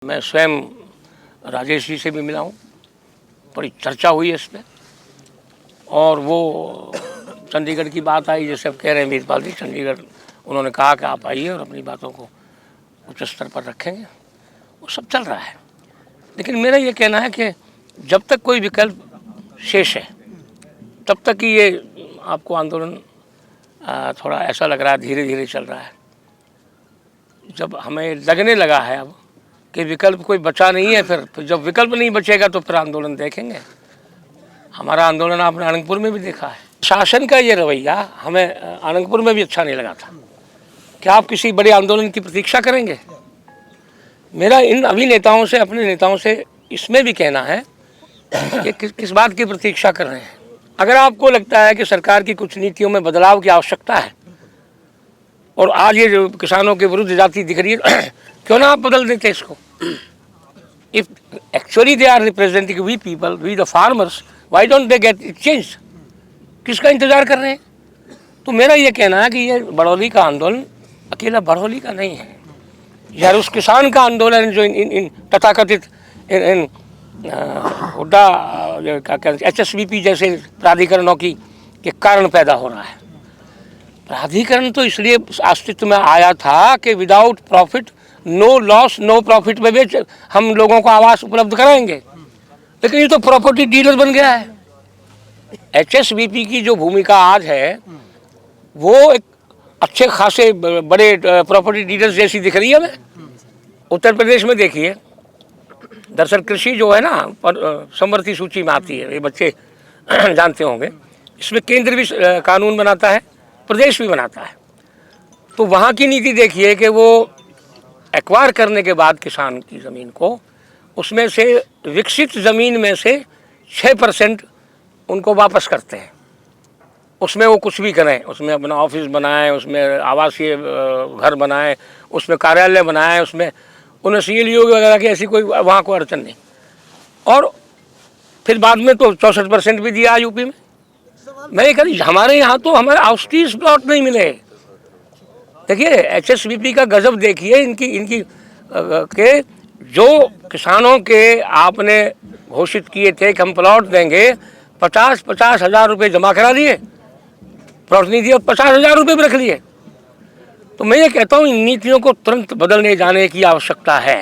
मैं स्वयं राजेश जी से भी मिला हूँ, बड़ी चर्चा हुई है इसमें। और वो चंडीगढ़ की बात आई, जैसे अब कह रहे हैं वीरपाल जी, चंडीगढ़ उन्होंने कहा कि आप आइए और अपनी बातों को उच्च स्तर पर रखेंगे, वो सब चल रहा है। लेकिन मेरा ये कहना है कि जब तक कोई विकल्प शेष है तब तक ही ये आपको आंदोलन थोड़ा ऐसा लग रहा है धीरे धीरे चल रहा है। जब हमें लगने लगा है अब कि विकल्प कोई बचा नहीं है, फिर जब विकल्प नहीं बचेगा तो फिर आंदोलन देखेंगे। हमारा आंदोलन आपने अनंतपुर में भी देखा है। शासन का ये रवैया हमें अनंतपुर में भी अच्छा नहीं लगा था। क्या आप किसी बड़े आंदोलन की प्रतीक्षा करेंगे? मेरा इन अभी नेताओं से, अपने नेताओं से इसमें भी कहना है कि किस बात की प्रतीक्षा कर रहे हैं। अगर आपको लगता है कि सरकार की कुछ नीतियों में बदलाव की आवश्यकता है और आज ये जो किसानों के विरुद्ध जाति दिख रही है, क्यों ना आप बदल देते इसको। If actually they are representing we people, we the farmers, why don't they get it change? किसका इंतजार कर रहे हैं? तो मेरा ये कहना है कि ये बड़ौली का आंदोलन अकेला बड़ौली का नहीं है, यार उस किसान का आंदोलन जो इन तथाकथित हुड्डा HSBP जैसे प्राधिकरणों के कारण पैदा हो रहा है। प्राधिकरण तो इसलिए अस्तित्व में आया था कि without profit, no loss no profit में बेच हम लोगों को आवास उपलब्ध कराएंगे। लेकिन ये तो प्रॉपर्टी डीलर बन गया है। HSBP की जो भूमिका आज है वो एक अच्छे खासे बड़े प्रॉपर्टी डीलर्स जैसी दिख रही है हमें। उत्तर प्रदेश में देखिए, दरअसल कृषि जो है ना समवर्ती सूची में आती है, ये बच्चे जानते होंगे। इसमें केंद्र भी कानून बनाता है, प्रदेश भी बनाता है। तो वहाँ की नीति देखिए कि वो एक्वायर करने के बाद किसान की ज़मीन को, उसमें से विकसित ज़मीन में से 6% उनको वापस करते हैं। उसमें वो कुछ भी करें, उसमें अपना ऑफिस बनाएं, उसमें आवासीय घर बनाएं, उसमें कार्यालय बनाएं, उसमें उन्हें CLU वगैरह की ऐसी कोई वहाँ कोई अड़चन नहीं। और फिर बाद में तो 64% भी दिया यूपी में। मैं ये कह रही, हमारे यहाँ तो हमारे आउटस्टीज प्लॉट नहीं मिले। देखिए HSBP का गजब देखिए, इनकी के जो किसानों के आपने घोषित किए थे कि हम प्लॉट देंगे, 50-50 हज़ार रुपये जमा करा दिए, प्लॉट नहीं दिया, 50 हज़ार रुपये भी रख लिए। तो मैं ये कहता हूँ इन नीतियों को तुरंत बदलने जाने की आवश्यकता है।